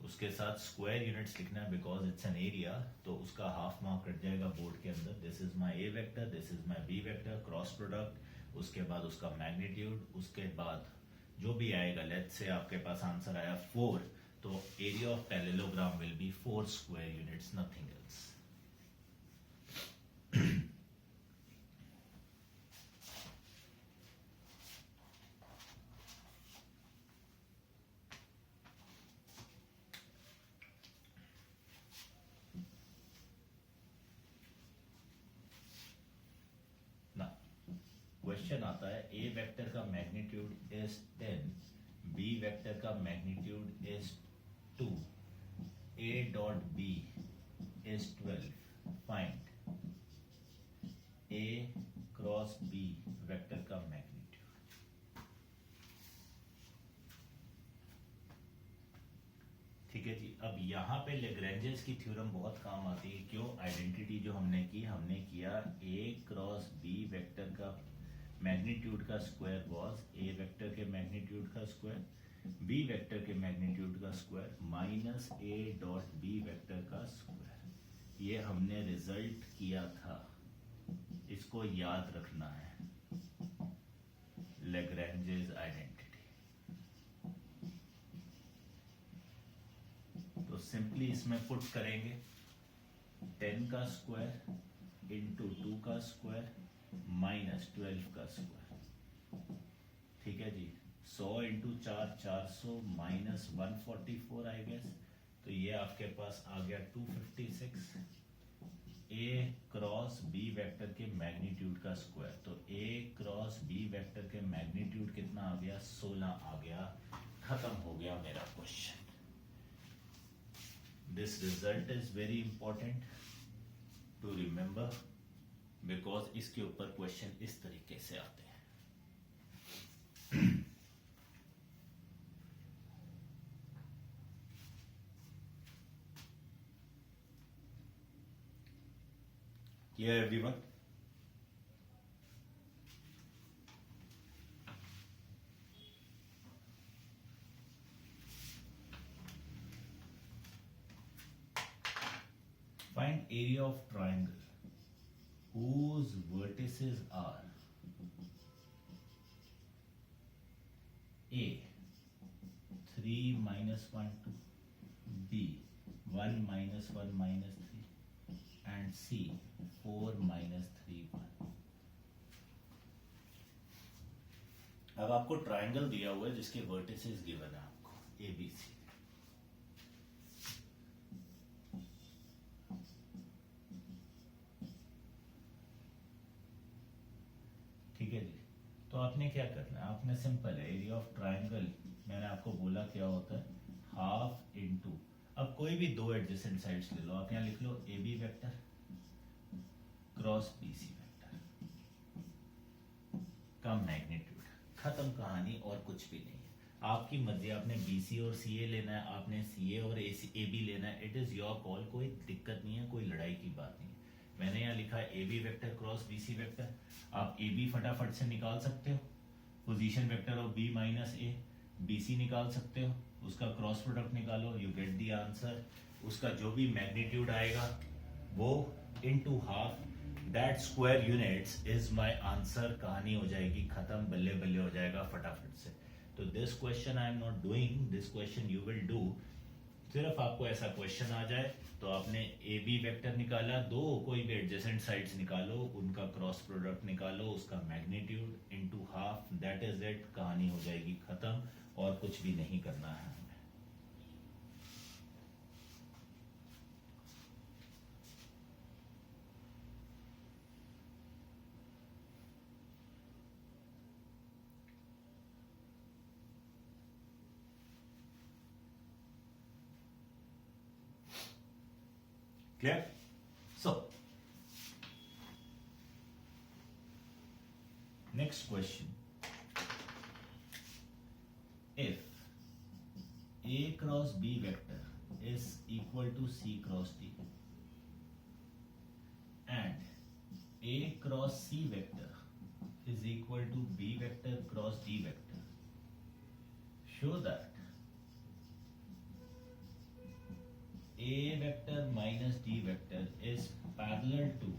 [SPEAKER 1] उसके साथ स्क्वायर यूनिट्स लिखना है बिकॉज इट्स एन एरिया. तो उसका हाफ मार्क कट जाएगा बोर्ड के अंदर. This is my A vector, this is my B vector, cross product, उसके बाद उसका मैग्नीट्यूड, उसके बाद जो भी आएगा. लेट्स से आपके पास आंसर आया 4, तो area of parallelogram will be 4 square units, nothing else. Question आता है ए वेक्टर का मैग्नीट्यूड इज 10, बी वेक्टर का magnitude is 2, A dot B is 12. Find A cross B vector का मैग्नीट्यूड. ठीक है जी. अब यहाँ पे लेग्रेंजेस की थ्योरम बहुत काम आती है. क्यों? आइडेंटिटी जो हमने किया ए क्रॉस बी वेक्टर का मैग्नीट्यूड का स्क्वायर वॉज ए वेक्टर के मैग्नीट्यूड का स्क्वायर, बी वेक्टर के मैग्नीट्यूड का square minus A dot B vector का स्क्वायर. ये हमने रिजल्ट किया था, इसको याद रखना है. Lagrange's identity. तो सिंपली इसमें पुट करेंगे 10 का स्क्वायर इंटू 2 का स्क्वायर माइनस 12 का स्क्वायर. ठीक है जी. 100 इंटू 4 400 माइनस 144 आई गेस. तो ये आपके पास आ गया 256. ए क्रॉस बी वेक्टर के मैग्नीट्यूड का स्क्वायर. तो ए क्रॉस बी वेक्टर के मैग्नीट्यूड कितना आ गया? 16 आ गया. खत्म हो गया मेरा question. This result is very important to remember because इसके ऊपर क्वेश्चन इस तरीके से आते हैं. Clear everyone? Find area of triangle whose vertices are A 3 minus 1 2, B 1 minus 1 minus 3 and C 4 minus 3 1. अब आपको ट्रायंगल दिया हुआ है जिसके वर्टिसेस गिवन है आपको ABC. ठीक है जी. तो आपने क्या करना है? आपने सिंपल है एरिया ऑफ ट्रायंगल मैंने आपको बोला क्या होता है, हाफ इनटू. अब कोई भी दो एडजेसेंट साइड्स ले लो. आप यहाँ लिख लो AB vector cross BC vector का मैग्नीट्यूड. खत्म कहानी, और कुछ भी नहीं है. आपकी मर्जी. आपने BC और CA लेना है, आपने CA और AB लेना है. It is your call. कोई दिक्कत नहीं है, कोई लड़ाई की बात नहीं है. मैंने यहाँ लिखा है AB vector cross BC vector. आप AB फटाफट से निकाल सकते हो. Position vector of B minus A. BC निकाल सकते हो, उसका क्रॉस प्रोडक्ट निकालो, यू गेट द आंसर. उसका जो भी मैग्नीट्यूड आएगा वो into half that square units is my answer. कहानी हो जाएगी खत्म, बल्ले बल्ले हो जाएगा फटाफट से. तो this question I am not doing, this question you will do. सिर्फ आपको ऐसा क्वेश्चन आ जाए तो आपने ए बी वेक्टर निकाला, दो कोई भी एडजेसेंट साइड्स निकालो, उनका क्रॉस प्रोडक्ट निकालो, उसका magnitude into half, that is it, कहानी हो जाएगी खत्म, और कुछ भी नहीं करना है। Clear? So, next question. If A cross B vector is equal to C cross D and A cross C vector is equal to B vector cross D vector, show that A vector minus D vector is parallel to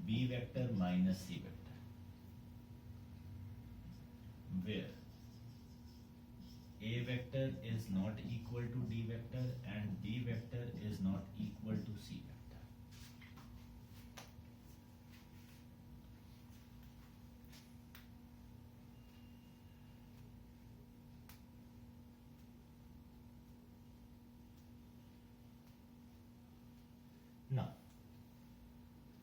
[SPEAKER 1] B vector minus C vector, where A vector is not equal to D vector and D vector is not equal to C vector. Now,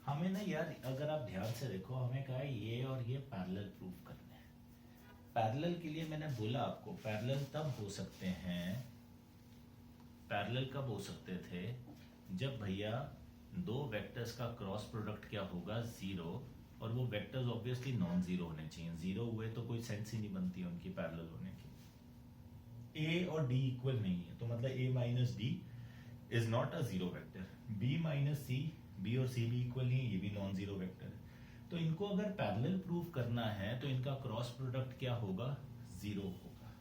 [SPEAKER 1] हमें ना यार, अगर आप ध्यान से देखो, हमें कहा है ये और ये पैरेलल प्रूफ करने हैं। पैरेलल के लिए मैंने बोला आपको, पैरेलल तब हो सकते हैं, पैरेलल कब हो सकते थे, जब भैया दो वेक्टर्स का क्रॉस प्रोडक्ट क्या होगा, जीरो, और वो वेक्टर्स ऑब्वियसली नॉन जीरो होने चाहिए। जीरो हुए तो कोई सेंस ही नहीं बनती उनकी पैरेलल होने की। ए और डी इक्वल नहीं है, तो मतलब A minus D is not a zero vector, B minus C, B और सी भी इक्वल नहीं है, ये भी नॉन जीरो वेक्टर है। तो इनको अगर पैरेलल प्रूफ करना है तो इनका क्रॉस प्रोडक्ट क्या होगा, जीरो होगा।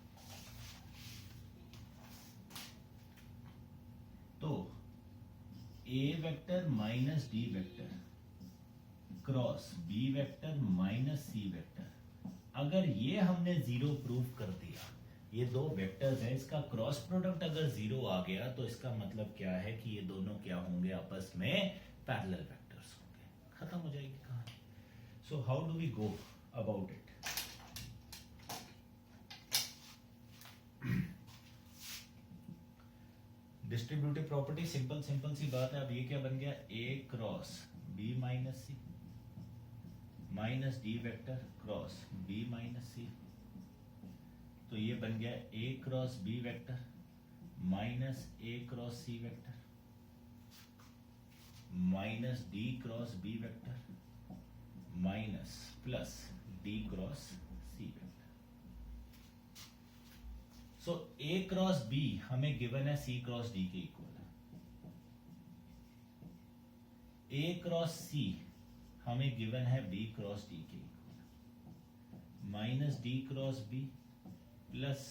[SPEAKER 1] तो A vector minus D vector cross B vector minus C vector, अगर ये हमने जीरो प्रूफ कर दिया, ये दो वेक्टर्स हैं, इसका क्रॉस प्रोडक्ट अगर जीरो आ गया तो इसका मतलब क्या है कि ये दोनों क्या होंगे, आपस में पैरेलल वेक्टर्स होंगे, खत्म हो जाएगी कहानी। So how do we go about it? Distributive property, simple simple सी बात है। अब ये क्या बन गया, A cross B minus C minus D vector cross B minus C, तो ये बन गया A cross B vector minus A cross C vector minus D cross B vector minus plus D cross C vector. So A cross B हमें given है C cross D के equal है, A cross C हमें given है B cross D के equal, minus D cross B plus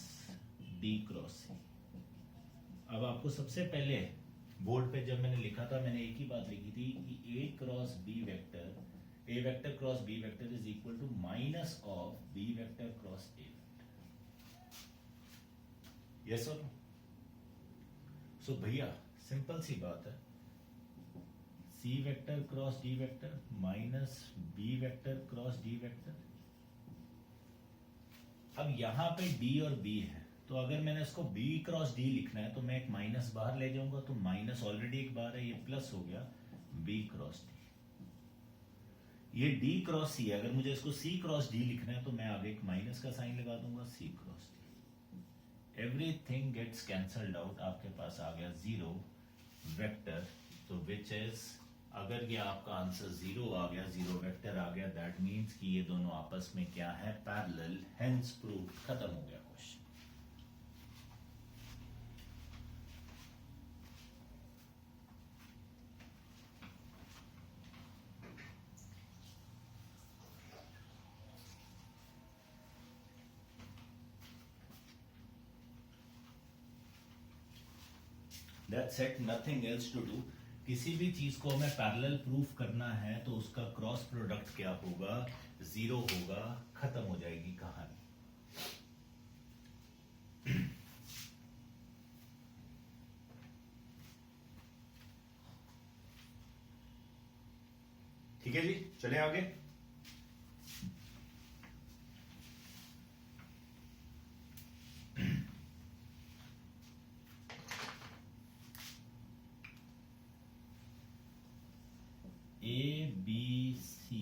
[SPEAKER 1] D cross C. अब आपको सबसे पहले बोर्ड पे जब मैंने लिखा था, मैंने एक ही बात लिखी थी कि A cross B vector, A vector cross B vector is equal to minus of B vector cross A vector. Yes और नो? सो भैया सिंपल सी बात है, C vector cross D vector minus B vector cross D vector. अब यहां पे D और B है, तो अगर मैंने इसको बी क्रॉस डी लिखना है तो मैं एक माइनस बाहर ले जाऊंगा, तो माइनस ऑलरेडी एक बार है, ये प्लस हो गया बी क्रॉस डी। ये डी क्रॉस सी है, अगर मुझे इसको सी क्रॉस डी लिखना है तो मैं आगे एक माइनस का साइन लगा दूंगा, C cross D. Everything gets cancelled out, आपके पास आ गया जीरो वेक्टर, तो विच इज, अगर ये आपका आंसर जीरो आ गया, जीरो वेक्टर आ गया, दैट मीन्स कि ये दोनों आपस में क्या है, पैरेलल, हेंस प्रूफ, खत्म हो गया question. That's it, nothing else to do। किसी भी चीज को हमें पैरेलल प्रूफ करना है तो उसका क्रॉस प्रोडक्ट क्या होगा, जीरो होगा, खत्म हो जाएगी कहानी। ठीक है जी, चले आगे। A, B, C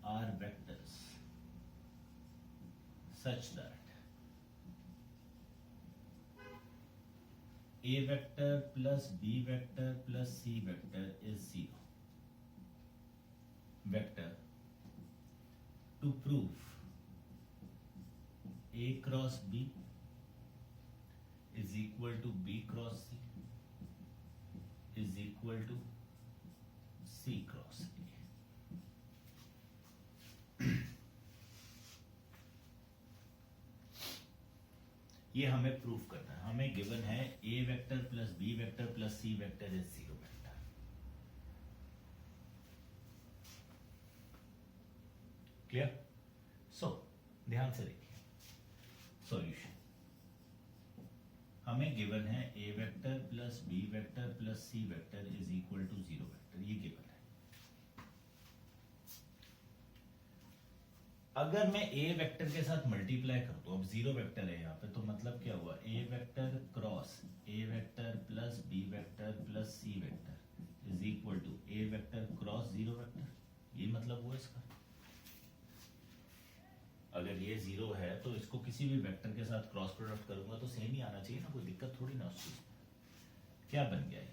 [SPEAKER 1] are vectors such that A vector plus B vector plus C vector is 0. Vector to prove A cross B is equal to B cross C is equal to C cross A. ये हमें proof करना है। हमें given है A vector plus B vector plus C vector is 0 vector. Clear? So ध्यान से देखिए solution. हमें गिवन है A vector plus B vector plus C vector is equal to 0 vector, ये गिवन है। अगर मैं A वेक्टर के साथ मल्टीप्लाई कर दूं, अब 0 वेक्टर है यहाँ पे, तो मतलब क्या हुआ, A vector cross A vector plus B vector plus C vector is equal to A vector cross 0 vector, ये मतलब हुआ इसका। अगर ये 0 है तो इसको किसी भी वेक्टर के साथ क्रॉस प्रोडक्ट करूंगा तो सेम ही आना चाहिए ना, कोई दिक्कत थोड़ी ना उस चीज में। क्या बन गया ये,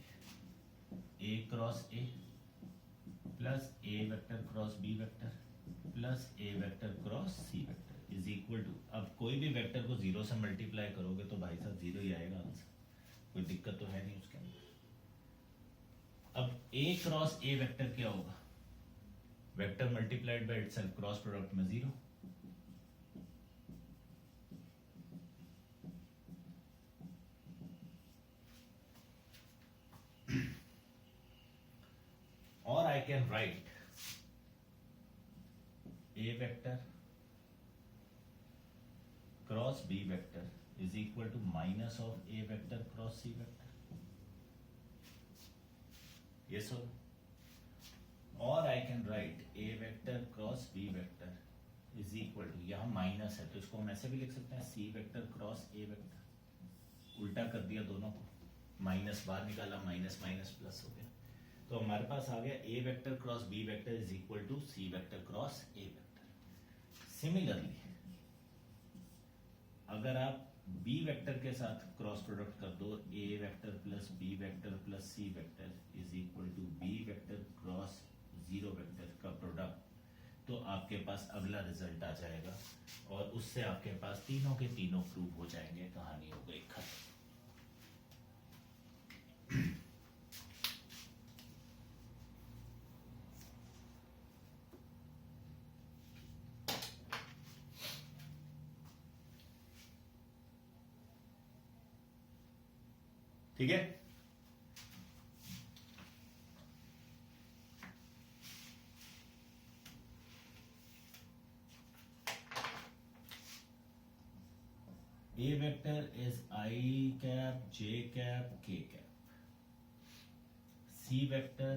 [SPEAKER 1] A cross A plus A vector cross B vector plus A vector cross C vector is equal to, अब कोई भी वेक्टर को 0 से मल्टीप्लाई करोगे तो भाई साहब 0 ही आएगा आंसर, कोई दिक्कत तो है नहीं उसके अंदर। अब A क्रॉस A वेक्टर क्या होगा, vector multiplied by itself, cross product में 0। और I can write A vector cross B vector is equal to minus of A vector cross C vector. Yes or no? और I can write A vector cross B vector is equal to, यहाँ minus है तो इसको हम ऐसे भी लिख सकते हैं C vector cross A vector, उल्टा कर दिया दोनों को, माइनस बाहर निकाला, माइनस माइनस प्लस हो गया, तो हमारे पास आ गया A vector cross B vector is equal to C vector cross A vector. Similarly अगर आप B वेक्टर के साथ क्रॉस प्रोडक्ट कर दो, A vector plus B vector plus C vector is equal to B vector cross 0 vector का product, तो आपके पास अगला रिजल्ट आ जाएगा और उससे आपके पास तीनों के तीनों प्रूव हो जाएंगे, कहानी हो गई खत्म। ठीक है, A vector is I cap, J cap, K cap. C vector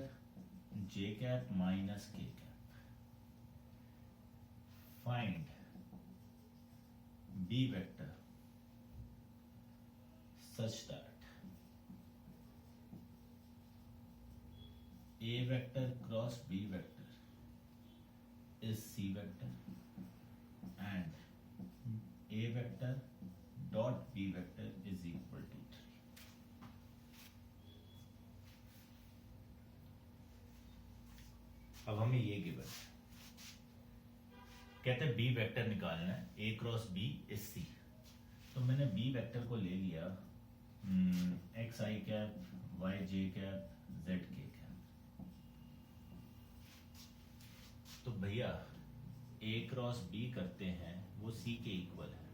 [SPEAKER 1] J cap minus K cap. Find B vector such that A vector cross B vector is C vector and A vector dot B vector is equal to 3. अब हमें ये given है, कहते हैं B vector निकालना है, A cross B is C, तो मैंने B वेक्टर को ले लिया x i cap, y j cap, z k cap, तो भैया A क्रॉस B करते हैं वो C के इक्वल है,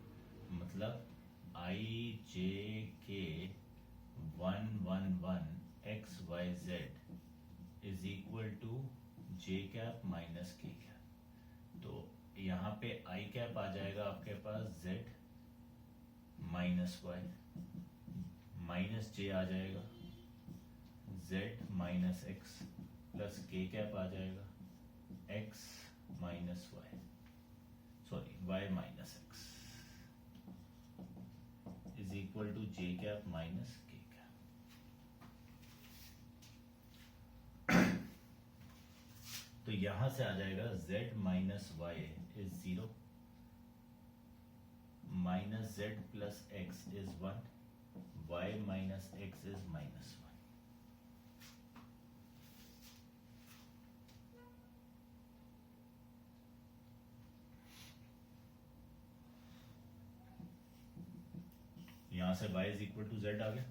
[SPEAKER 1] मतलब आई जे के 1 1 1 x y z is equal to j cap minus k cap, तो यहाँ पे आई कैप आ जाएगा आपके पास z minus y, minus j आ जाएगा जेड माइनस एक्स प्लस के कैप आ जाएगा x minus y, sorry, y minus x is equal to j cap minus k cap. तो यहां से आ जाएगा z minus y is 0, minus z plus x is 1, y minus x is minus 1. यहां से y is equal to z आ गया,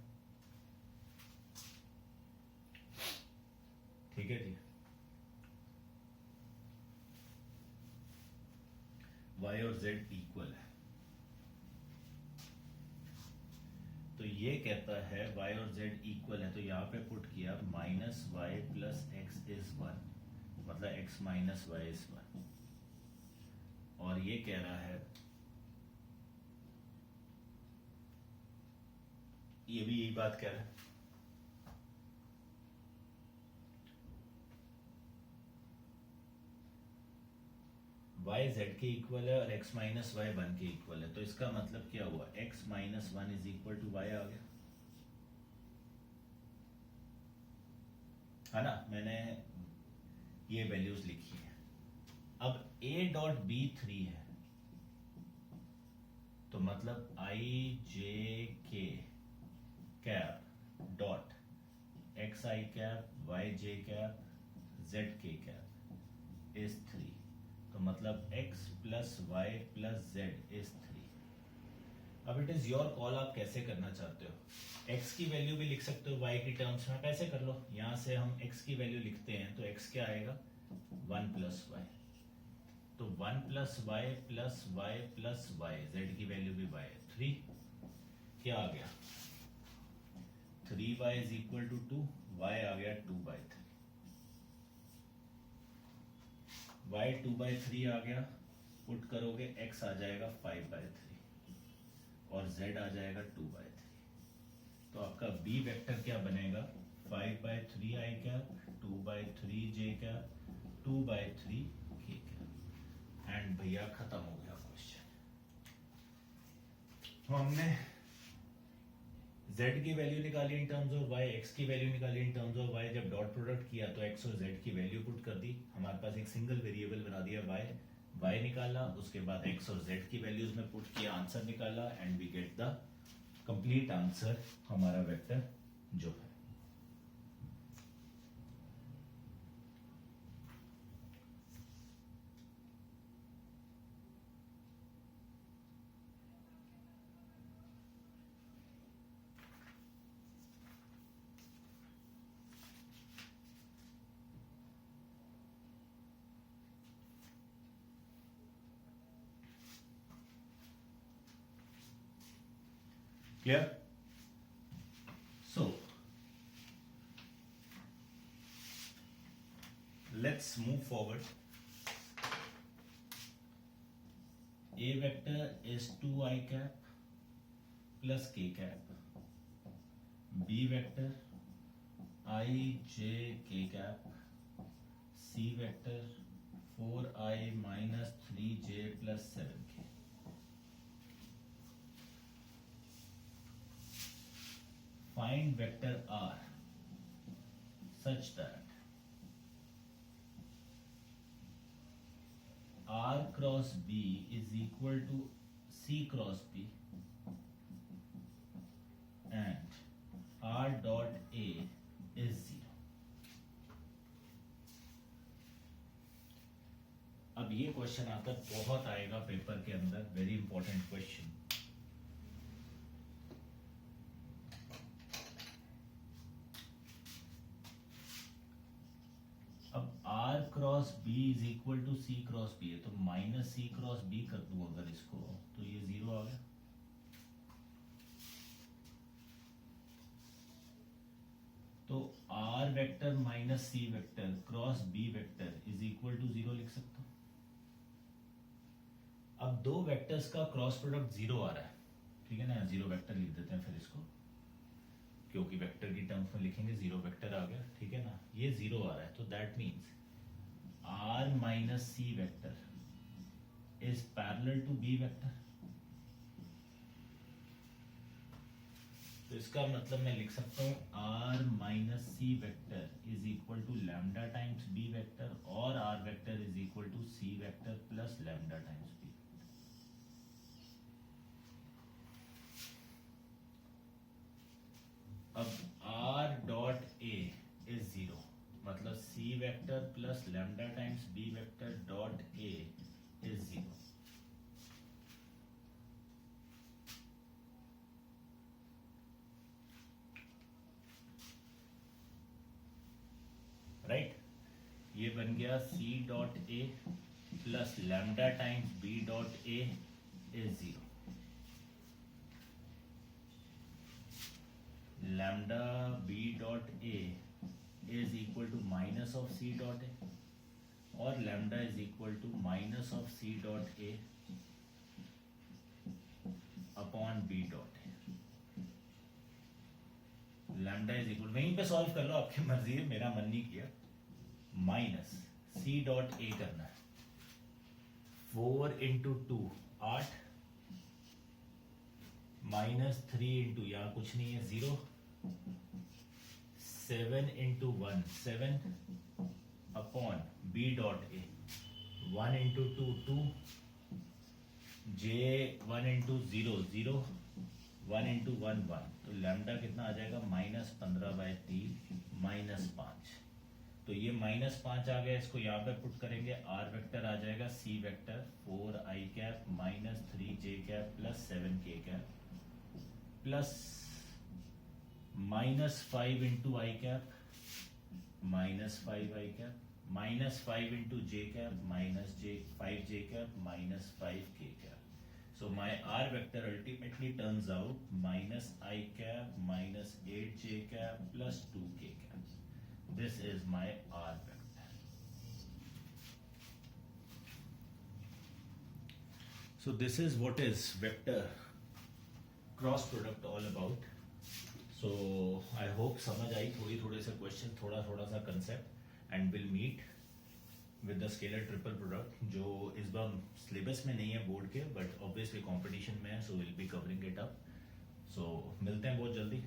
[SPEAKER 1] ठीक है जी। y और z इक्वल है, तो ये कहता है y और z इक्वल है, तो यहां पे पुट किया minus y plus x is 1, मतलब x माइनस वाई इज 1, और ये कह रहा है, ये भी यही बात कह रहा है, y z के इक्वल है और x माइनस वाई 1 के इक्वल है, तो इसका मतलब क्या हुआ, x minus 1 is equal to y आ गया, है ना। मैंने ये वैल्यूज लिखी है। अब a डॉट बी 3 है, तो मतलब i j k cap dot x i cap y j cap z k cap is 3, तो मतलब x plus y plus z is 3। अब इट इज योर कॉल, आप कैसे करना चाहते हो, x की वैल्यू भी लिख सकते हो y की टर्म्स में, कैसे कर लो, यहां से हम x की वैल्यू लिखते हैं, तो x क्या आएगा 1 प्लस वाई, तो 1 plus y plus y plus y, z की वैल्यू भी y है 3, क्या आ गया 3y is equal to 2, y आ गया 2/3, y 2/3 आ गया, पुट करोगे x आ जाएगा 5/3 और z आ जाएगा 2/3, तो आपका b वेक्टर क्या बनेगा 5/3 i cap, 2/3 j cap, 2/3 k cap, and भैया खत्म हो गया क्वेश्चन। तो हमने z की वैल्यू निकाली in terms of y, x की वैल्यू निकाली इन टर्म्स ऑफ y, जब डॉट प्रोडक्ट किया तो x और z की वैल्यू पुट कर दी, हमारे पास एक सिंगल वेरिएबल बना दिया y निकाला, उसके बाद x और z की वैल्यूज में पुट किया, आंसर निकाला, and we get the complete answer, हमारा वेक्टर जो है। Clear? So let's move forward. A vector is 2i cap plus k cap. B vector I j k cap. C vector 4i minus 3j plus 7k. Find vector r such that r cross b is equal to c cross b and r dot a is 0. अब ये question आता बहुत आएगा paper के अंदर, very important question. अब r cross b is equal to c cross b है, तो माइनस c क्रॉस b कर दूं अगर इसको, तो ये 0 आ गया। तो r vector minus c vector cross b vector is equal to 0 लिख सकता हूं। अब दो वेक्टर्स का क्रॉस प्रोडक्ट 0 आ रहा है, ठीक है ना, 0 वेक्टर लिख देते हैं फिर इसको, क्योंकि वेक्टर की टर्म्स में लिखेंगे 0 वेक्टर आ गया, ठीक है ना, ये 0 आ रहा है, तो that means R minus C vector is parallel to B vector. तो इसका मतलब मैं लिख सकता हूँ R minus C vector is equal to lambda times B vector और R vector is equal to C vector plus lambda times B. अब R dot A is 0, मतलब C vector plus lambda times B vector dot A is 0. Right ये बन गया C dot A plus lambda times B dot A is 0. Lambda B dot A is equal to minus of C dot A और lambda is equal to minus of C dot A upon B dot A. Lambda is equal, वहीं पे solve कर लो, आपकी मर्जी है, मेरा मन नहीं किया. माइनस C डॉट A करना है. 4 इंटू 2 8 माइनस 3 इंटू यहाँ कुछ नहीं है 0. 7 into 1 7 upon B dot A. 1 into 2 2 J 1 into 0 0 1 into 1 1. तो लैम्डा कितना आ जाएगा -15/3 -5. तो ये -5 आ गया, इसको यहाँ पे पुट करेंगे. आर वेक्टर आ जाएगा C vector 4i cap minus 3j cap plus 7k cap plus -5 into i cap -5i cap minus 5 into j cap minus 5j cap minus 5k cap. So my R vector ultimately turns out -i cap minus 8j cap plus 2k cap. This is my R vector. So this is what is vector cross product all about. So I hope समझ आई, थोड़े से question, थोड़ा सा concept, and will meet with the scalar triple product जो इस बार syllabus में नहीं है बोर्ड के, बट ऑब्वियसली कंपटीशन में है, so will be covering it up. So मिलते हैं बहुत जल्दी.